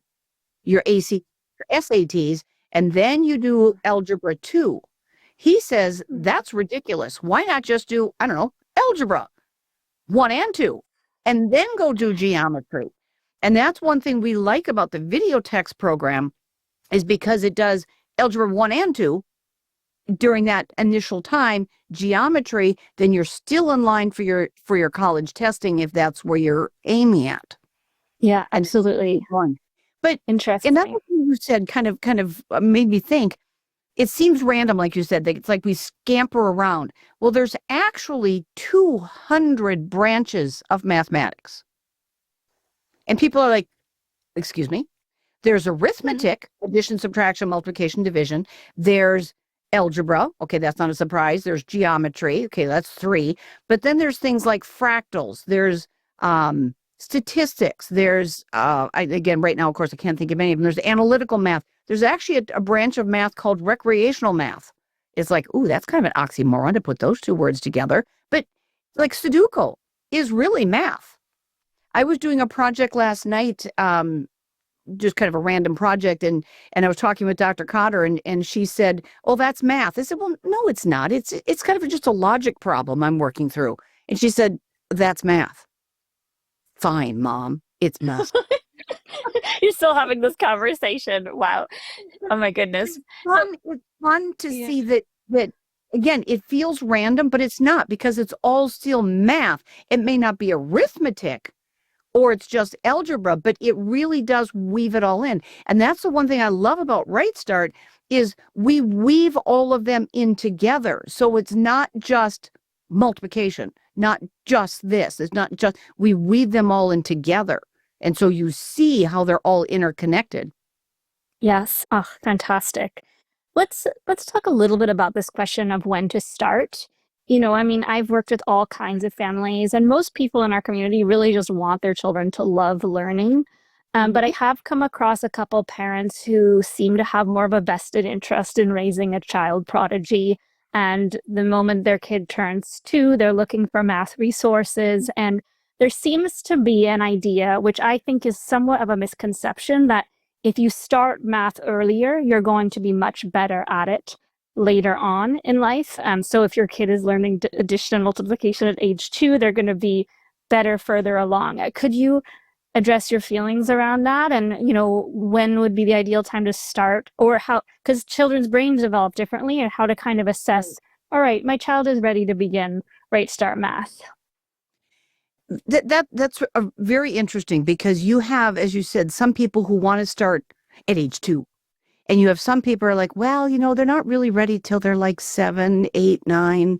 your AC, your SATs, and then you do algebra 2. He says that's ridiculous. Why not just do, I don't know, algebra 1 and 2, and then go do geometry? And that's one thing we like about the video text program, is because it does algebra 1 and 2 during that initial time, geometry, then you're still in line for your college testing if that's where you're aiming at. Yeah, absolutely. But interesting. Another thing you said kind of made me think, it seems random, like you said, that it's like we scamper around. Well, there's actually 200 branches of mathematics. And people are like, excuse me? There's arithmetic, addition, subtraction, multiplication, division. There's algebra. Okay, that's not a surprise. There's geometry. Okay, that's 3. But then there's things like fractals. There's statistics. There's, again, right now, of course, I can't think of any of them. There's analytical math. There's actually a branch of math called recreational math. It's like, ooh, that's kind of an oxymoron to put those two words together. But like Sudoku is really math. I was doing a project last night, just kind of a random project, and I was talking with Dr. Cotter, and she said, "Oh, that's math." I said, "Well, no, it's not. It's kind of just a logic problem I'm working through." And she said, "That's math." Fine, Mom, it's math. You're still having this conversation. Wow. Oh my goodness. It's fun to see that again, it feels random, but it's not, because it's all still math. It may not be arithmetic, or it's just algebra, but it really does weave it all in. And that's the one thing I love about Right Start, is we weave all of them in together. So it's not just multiplication, not just this. It's not just, we weave them all in together. And so you see how they're all interconnected. Yes. Oh, fantastic. Let's talk a little bit about this question of when to start. I mean, I've worked with all kinds of families, and most people in our community really just want their children to love learning. But I have come across a couple parents who seem to have more of a vested interest in raising a child prodigy. And the moment their kid turns 2, they're looking for math resources. And there seems to be an idea, which I think is somewhat of a misconception, that if you start math earlier, you're going to be much better at it later on in life. So if your kid is learning addition and multiplication at age 2, they're going to be better further along. Could you address your feelings around that? And, when would be the ideal time to start, or how, because children's brains develop differently, and how to kind of assess, all right, my child is ready to begin Right Start math. That's very interesting, because you have, as you said, some people who want to start at age 2. And you have some people who are like, well, they're not really ready till they're like 7, 8, 9.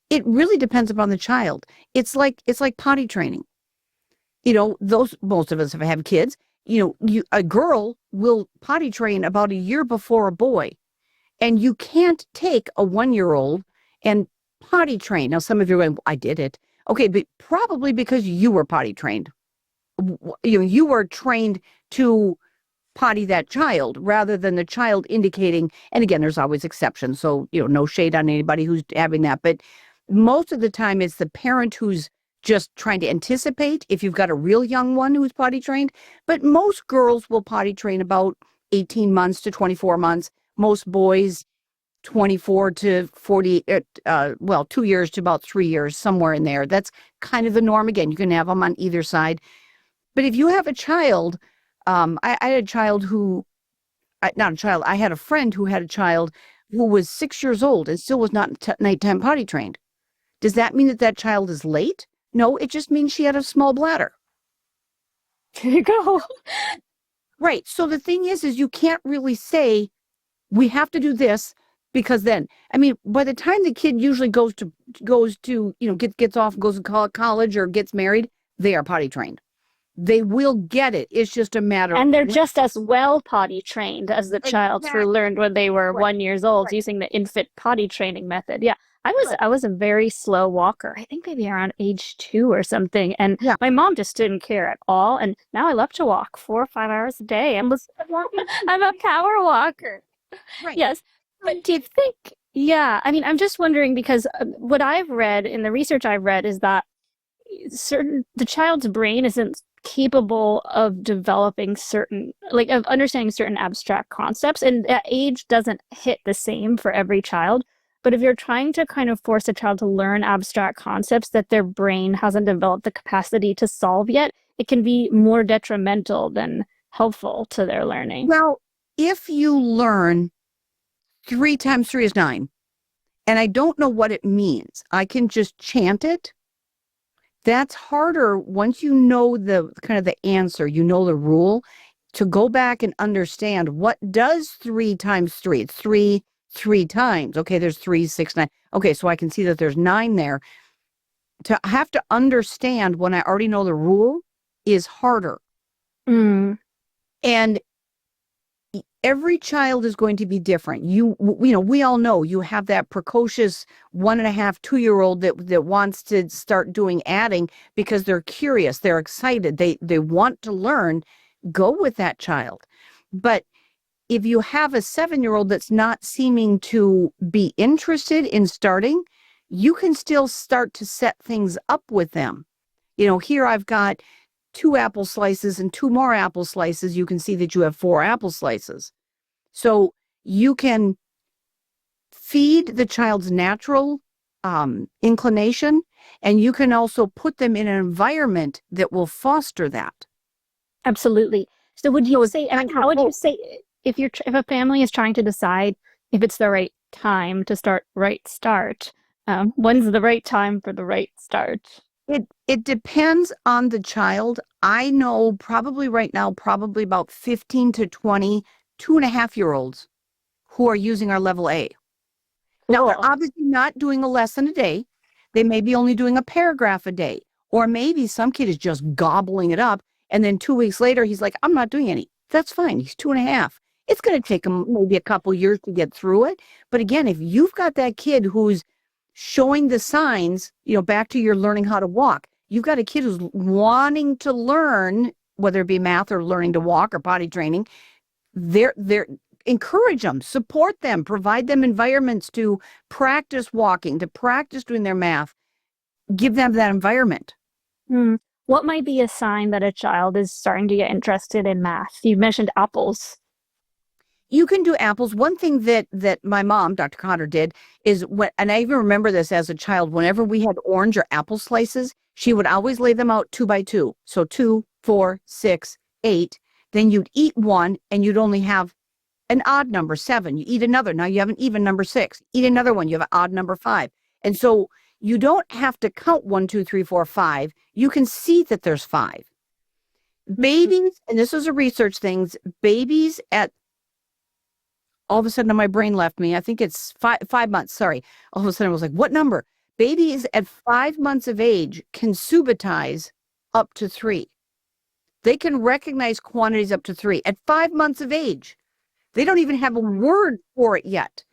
It really depends upon the child. It's like potty training. Most of us have kids, a girl will potty train about a year before a boy, and you can't take a 1-year old and potty train. Now, some of you are going, I did it. Okay, but probably because you were potty trained. You were trained to potty that child rather than the child indicating, and again, there's always exceptions. So, no shade on anybody who's having that. But most of the time it's the parent who's just trying to anticipate if you've got a real young one who's potty trained. But most girls will potty train about 18 months to 24 months. Most boys, 24 to 40, 2 years to about 3 years, somewhere in there. That's kind of the norm. Again, you can have them on either side. But if you have a child, I had a child not a child, I had a friend who had a child who was 6 years old and still was not nighttime potty trained. Does that mean that that child is late? No, it just means she had a small bladder. There you go. Right. So the thing is you can't really say we have to do this because then, I mean, by the time the kid usually goes to, gets off, goes to college or gets married, they are potty trained. They will get it. It's just a matter And they're of just as well potty trained as the child who learned when they were 1 year old using the infant potty training method. Yeah. I was a very slow walker. I think maybe around age 2 or something. And Yeah. my mom just didn't care at all. And now I love to walk 4 or 5 hours a day. I'm a power walker. Right. Yes. But do you think, yeah, I mean, I'm just wondering because what I've read in the research I've read is that the child's brain isn't capable of developing of understanding certain abstract concepts, and that age doesn't hit the same for every child. But if you're trying to kind of force a child to learn abstract concepts that their brain hasn't developed the capacity to solve yet, it can be more detrimental than helpful to their learning. Well, if you learn 3 times 3 is 9, and I don't know what it means, I can just chant it. That's harder once you know the kind of the answer, the rule, to go back and understand what does 3 times 3. It's 3 times. Okay, there's 3, 6, 9. Okay, so I can see that there's 9 there. To have to understand when I already know the rule is harder. Mm. And every child is going to be different. We all know you have that precocious 1.5, 2-year-old that wants to start doing adding because they're curious, they're excited, they want to learn. Go with that child. But if you have a 7-year-old that's not seeming to be interested in starting, you can still start to set things up with them. Here I've got 2 apple slices and 2 more apple slices. You can see that you have 4 apple slices. So you can feed the child's natural inclination, and you can also put them in an environment that will foster that. Absolutely. So would you say, I mean, how would you say if a family is trying to decide if it's the right time to start Right Start, when's the right time for the Right Start? It depends on the child. I know probably right now, probably about 15 to 20 2.5-year-olds who are using our level A. Now, they're obviously not doing a lesson a day. They may be only doing a paragraph a day, or maybe some kid is just gobbling it up. And then 2 weeks later, he's like, I'm not doing any. That's fine. He's 2.5. It's going to take him maybe a couple years to get through it. But again, if you've got that kid who's showing the signs, back to your learning how to walk, you've got a kid who's wanting to learn, whether it be math or learning to walk or potty training, they're encourage them, support them, provide them environments to practice walking, to practice doing their math. Give them that environment. What might be a sign that a child is starting to get interested in math? You mentioned apples. You can do apples. One thing that my mom, Dr. Cotter, did is and I even remember this as a child, whenever we had orange or apple slices, she would always lay them out 2 by 2. So 2, 4, 6, 8. Then you'd eat one and you'd only have an odd number, 7. You eat another. Now you have an even number, 6. Eat another one. You have an odd number, 5. And so you don't have to count 1, 2, 3, 4, 5. You can see that there's 5. Babies, and this was a research thing, babies at, all of a sudden my brain left me. I think it's 5 months. Sorry. All of a sudden I was like, what number? Babies at 5 months of age can subitize up to 3. They can recognize quantities up to 3 at 5 months of age. They don't even have a word for it yet.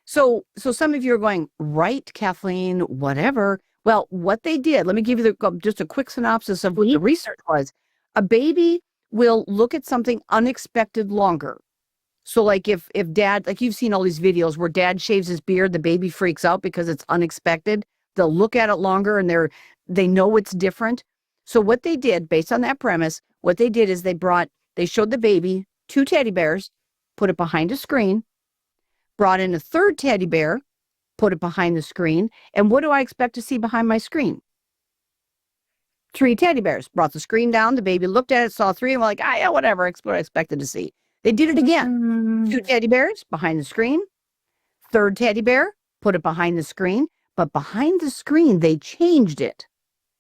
So some of you are going, right, Kathleen, whatever. Well, what they did, let me give you just a quick synopsis of what the research was. A baby will look at something unexpected longer. So like if dad, like you've seen all these videos where dad shaves his beard, the baby freaks out because it's unexpected. They'll look at it longer and they know it's different. So what they did based on that premise, what they did is they showed the baby 2 teddy bears, put it behind a screen, brought in a 3rd teddy bear, put it behind the screen. And what do I expect to see behind my screen? 3 teddy bears. Brought the screen down. The baby looked at it, saw 3, and we're like, yeah, whatever. That's what I expected to see. They did it again. 2 teddy bears behind the screen. 3rd teddy bear, put it behind the screen. But behind the screen, they changed it.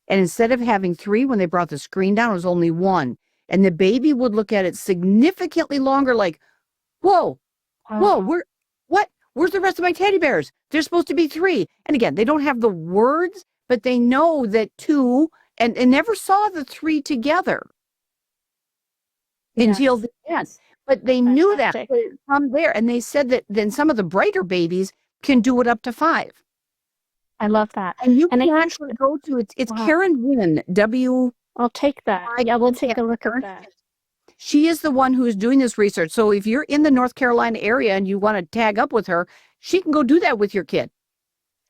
And instead of having 3, when they brought the screen down, it was only 1. And the baby would look at it significantly longer, like, whoa, where's the rest of my teddy bears? There's supposed to be 3. And again, they don't have the words, but they know that 2 and never saw the 3 together until the end. But they knew that from there. And they said that then some of the brighter babies can do it up to 5. I love that. And you can actually go to it's Karen Wynn, I'll take that. Yeah, we'll take a look at that. She is the one who is doing this research. So if you're in the North Carolina area and you want to tag up with her, she can go do that with your kid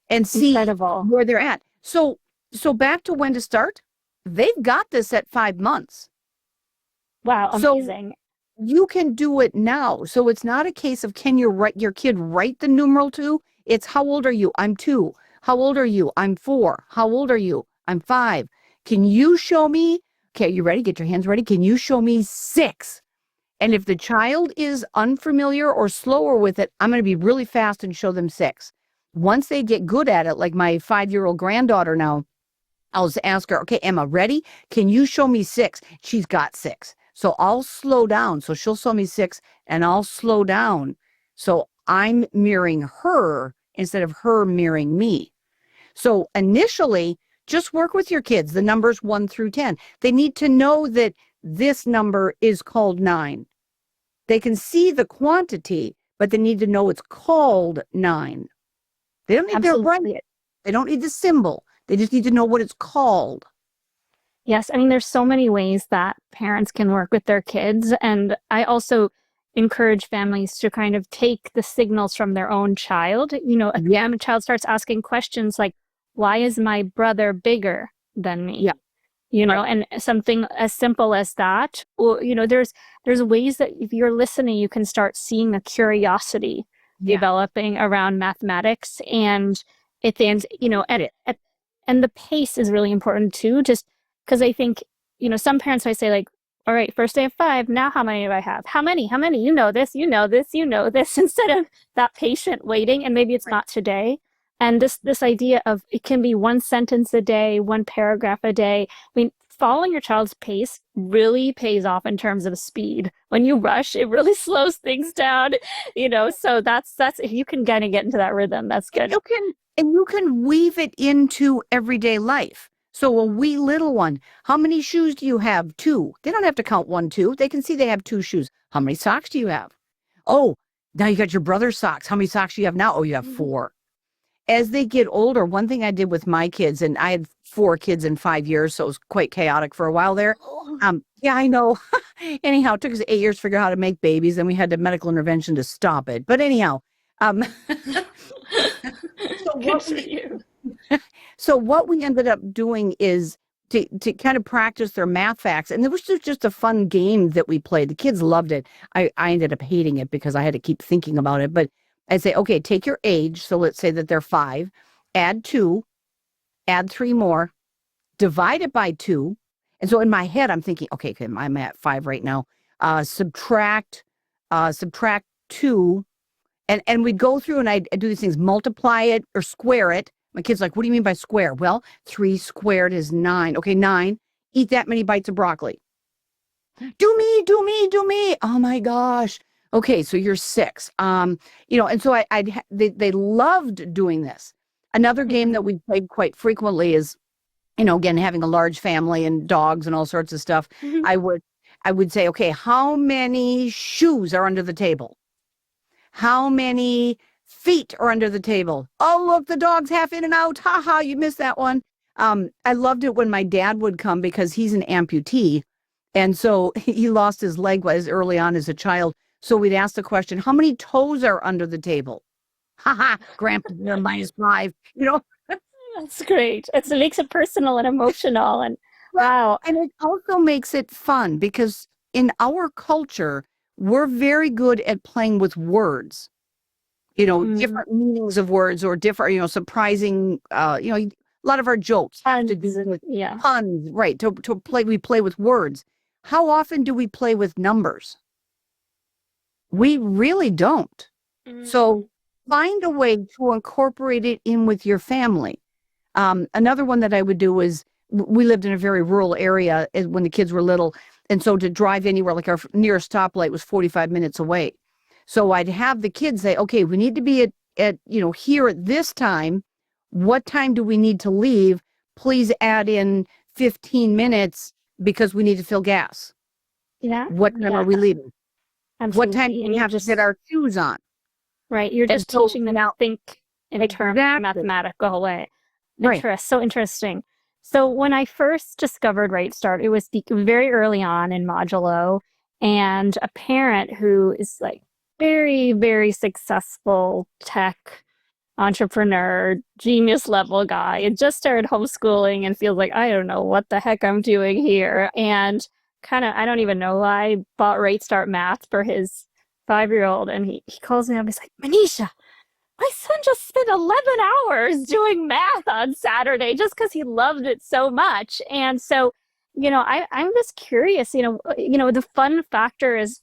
and see where they're at. So back to when to start. They've got this at 5 months. Wow, amazing. So you can do it now. So it's not a case of can your kid write the numeral 2? It's how old are you? I'm 2. How old are you? I'm 4. How old are you? I'm 5. Can you show me? Okay, you ready? Get your hands ready. Can you show me 6? And if the child is unfamiliar or slower with it, I'm going to be really fast and show them 6. Once they get good at it, like my 5-year-old granddaughter now, I'll just ask her, okay, Emma, ready? Can you show me 6? She's got 6. So I'll slow down. So she'll show me 6 and I'll slow down. So I'm mirroring her instead of her mirroring me. So initially, just work with your kids, the numbers 1 through 10. They need to know that this number is called 9. They can see the quantity, but they need to know it's called 9. They don't need to write it. They don't need the symbol. They just need to know what it's called. Yes, I mean, there's so many ways that parents can work with their kids. And I also encourage families to kind of take the signals from their own child. You know, again, a child starts asking questions like, why is my brother bigger than me? Yeah. You know, and something as simple as that. Or, you know, there's ways that if you're listening, you can start seeing the curiosity developing around mathematics. And it's, you know, and the pace is really important too, just because I think, you know, some parents might say like, all right, first day of 5, now how many do I have? How many? You know this, instead of that patient waiting, and maybe it's not today. And this idea of it can be 1 sentence a day, 1 paragraph a day. I mean, following your child's pace really pays off in terms of speed. When you rush, it really slows things down, you know, so that's if you can kind of get into that rhythm, that's good. You can weave it into everyday life. So a wee little one, how many shoes do you have? 2. They don't have to count 1, 2. They can see they have 2 shoes. How many socks do you have? Oh, now you got your brother's socks. How many socks do you have now? Oh, you have 4. As they get older, one thing I did with my kids, and I had 4 kids in 5 years, so it was quite chaotic for a while there. Yeah, I know. Anyhow, it took us 8 years to figure out how to make babies, and we had a medical intervention to stop it. But anyhow, so what we ended up doing is to kind of practice their math facts. And it was just a fun game that we played. The kids loved it. I ended up hating it because I had to keep thinking about it. But I'd say, okay, take your age. So let's say that they're 5, add 2, add 3 more, divide it by 2. And so in my head, I'm thinking, okay, I'm at 5 right now. Subtract 2. And we'd go through and I'd do these things, multiply it or square it. My kid's like, what do you mean by square? Well, 3 squared is 9. Okay, 9. Eat that many bites of broccoli. Do me. Oh my gosh. Okay, so you're 6. You know, and so they loved doing this. Another game that we played quite frequently is, you know, again, having a large family and dogs and all sorts of stuff. I would I would say, okay, how many shoes are under the table? How many feet are under the table? Oh, look, the dog's half in and out. Ha ha, you missed that one. I loved it when my dad would come because he's an amputee. And so he lost his leg as early on as a child. So we'd ask the question, how many toes are under the table? Ha ha, grandpa, -5. That's great. It makes it personal and emotional. And Well, wow. and it also makes it fun because in our culture, we're very good at playing with words, Mm, different meanings of words or different, surprising, a lot of our jokes have to do with yeah. puns, right? We play with words. How often do we play with numbers? We really don't. Mm, So find a way to incorporate it in with your family. Another one that I would do is we lived in a very rural area when the kids were little. And so to drive anywhere, like our nearest stoplight was 45 minutes away. So I'd have the kids say, okay, we need to be here at this time. What time do we need to leave? Please add in 15 minutes because we need to fill gas. yeah. What time Yeah. are we leaving? What time Absolutely. do And we you're have to get just our shoes on? right. You're And just so teaching them to now, think in terms of exactly, mathematical way. right. So interesting. So when I first discovered Right Start, it was very early on in modulo, and a parent who is like very, very successful tech entrepreneur, genius level guy, and just started homeschooling and feels like, I don't know what the heck I'm doing here. And kind of, I don't even know why, bought Right Start Math for his 5-year-old. And he calls me up. He's like, Manisha, my son just spent 11 hours doing math on Saturday just because he loved it so much. And so, I'm just curious, the fun factor is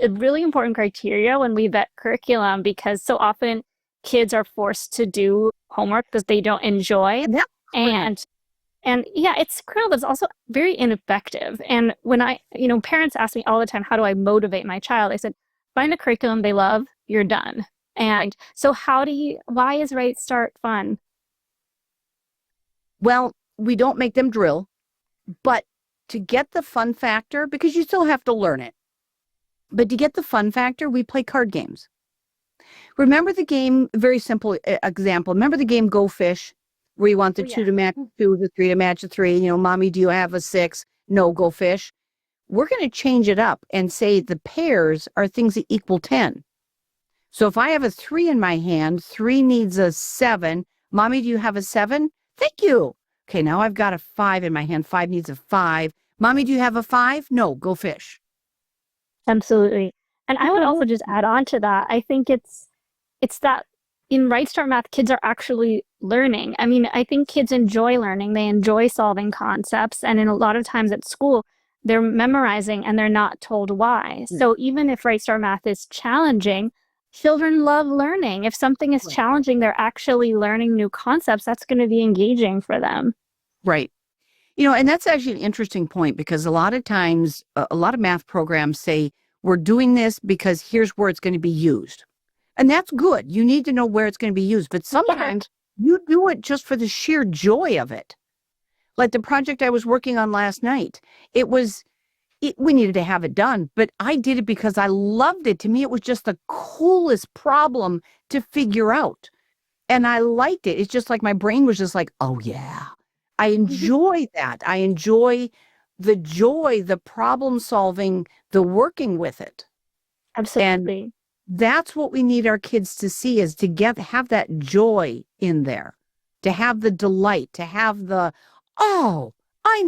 a really important criteria when we vet curriculum because so often kids are forced to do homework that they don't enjoy. And that's correct. And yeah, it's critical, but it's also very ineffective. And when parents ask me all the time, how do I motivate my child? I said, find a curriculum they love, you're done. And so why is Right Start fun? Well, we don't make them drill, but to get the fun factor, because you still have to learn it, but to get the fun factor, we play card games. Remember the game, very simple example. Remember the game Go Fish, where you want the Oh, two yeah. to match two, the three to match a three. Mommy, do you have a 6? No, go fish. We're going to change it up and say the pairs are things that equal 10. So if I have a 3 in my hand, 3 needs a 7. Mommy, do you have a 7? Thank you. Okay, now I've got a 5 in my hand. 5 needs a 5. Mommy, do you have a 5? No, go fish. Absolutely. And I would also just add on to that. I think it's that in Right Start Math, kids are actually learning. I mean, I think kids enjoy learning. They enjoy solving concepts. And in a lot of times at school, they're memorizing and they're not told why. So even if Right Start Math is challenging, children love learning. If something is challenging, they're actually learning new concepts. That's going to be engaging for them. Right. And that's actually an interesting point because a lot of times, a lot of math programs say, we're doing this because here's where it's going to be used. And that's good. You need to know where it's going to be used. But sometimes you do it just for the sheer joy of it. Like the project I was working on last night, we needed to have it done, but I did it because I loved it. To me, it was just the coolest problem to figure out. And I liked it. It's just like my brain was just like, oh, yeah, I enjoy that. I enjoy the joy, the problem solving, the working with it. And Absolutely. that's what we need our kids to see is to have that joy in there, to have the delight, to have oh, I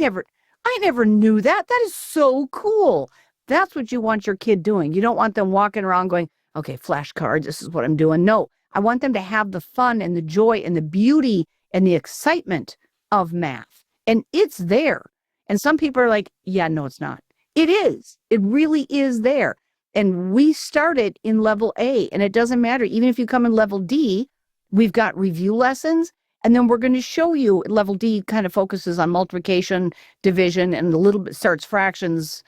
never knew that. That is so cool. That's what you want your kid doing. You don't want them walking around going, okay, flashcards, this is what I'm doing. No, I want them to have the fun and the joy and the beauty and the excitement of math. And it's there. And some people are like, yeah, no, it's not. It is. It really is there. And we started in level A, and it doesn't matter. Even if you come in level D, we've got review lessons. And then we're going to show you level D kind of focuses on multiplication, division, and a little bit starts fractions.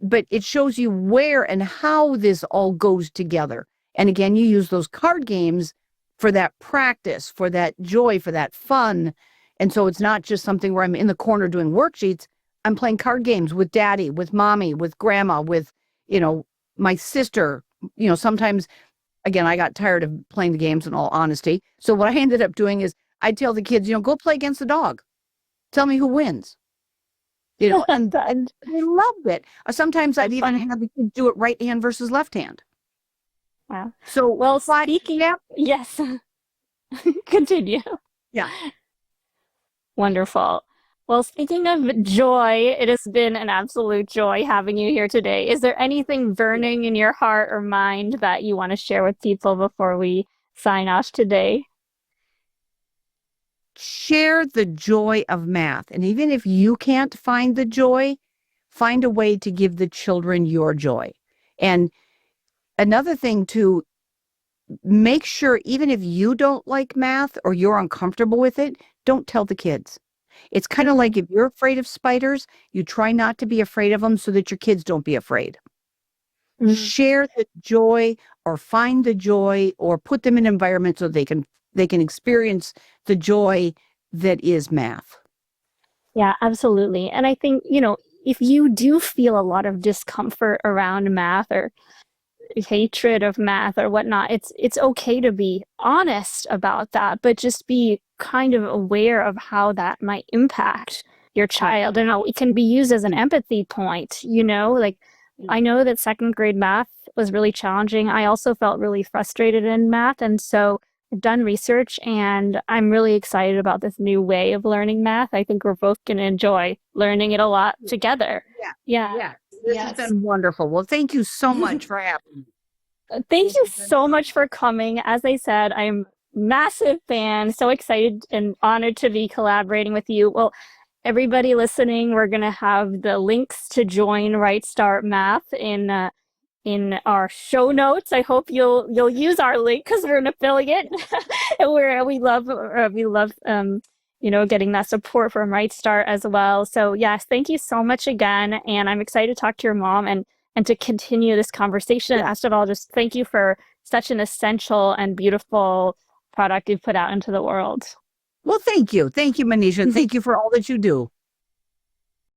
But it shows you where and how this all goes together. And again, you use those card games for that practice, for that joy, for that fun. And so it's not just something where I'm in the corner doing worksheets. I'm playing card games with daddy, with mommy, with grandma, with, you know, my sister. You know, sometimes, again, I got tired of playing the games in all honesty. So what I ended up doing is I'd tell the kids, you know, go play against the dog. Tell me who wins. You know, and they loved it. Sometimes I'd That's even funny. have the kids do it right hand versus left hand. Wow. So, Well, speaking, yeah, yes, continue. yeah. Wonderful. Well, speaking of joy, it has been an absolute joy having you here today. Is there anything burning in your heart or mind that you want to share with people before we sign off today? Share the joy of math. And even if you can't find the joy, find a way to give the children your joy. And another thing too, make sure even if you don't like math or you're uncomfortable with it, don't tell the kids. It's kind of like if you're afraid of spiders, you try not to be afraid of them so that your kids don't be afraid. Mm. Share the joy or find the joy or put them in an environment so they can experience the joy that is math. Yeah, absolutely. And I think, if you do feel a lot of discomfort around math or hatred of math or whatnot, it's okay to be honest about that, but just be kind of aware of how that might impact your child and how it can be used as an empathy point, like I know that second grade math was really challenging. I also felt really frustrated in math, and so I've done research and I'm really excited about this new way of learning math. I think we're both going to enjoy learning it a lot together. Yeah. Yeah. Yeah. This has Yes. been wonderful. Well, thank you so much for having me. Thank you so much for coming. As I said, I'm massive fan, so excited and honored to be collaborating with you. Well, everybody listening, we're going to have the links to join Right Start Math in our show notes. I hope you'll use our link because we're an affiliate, and we love getting that support from Right Start as well. So yes, thank you so much again, and I'm excited to talk to your mom and to continue this conversation. And last of all, just thank you for such an essential and beautiful product you've put out into the world. Well, thank you. Thank you, Manisha. Thank you for all that you do.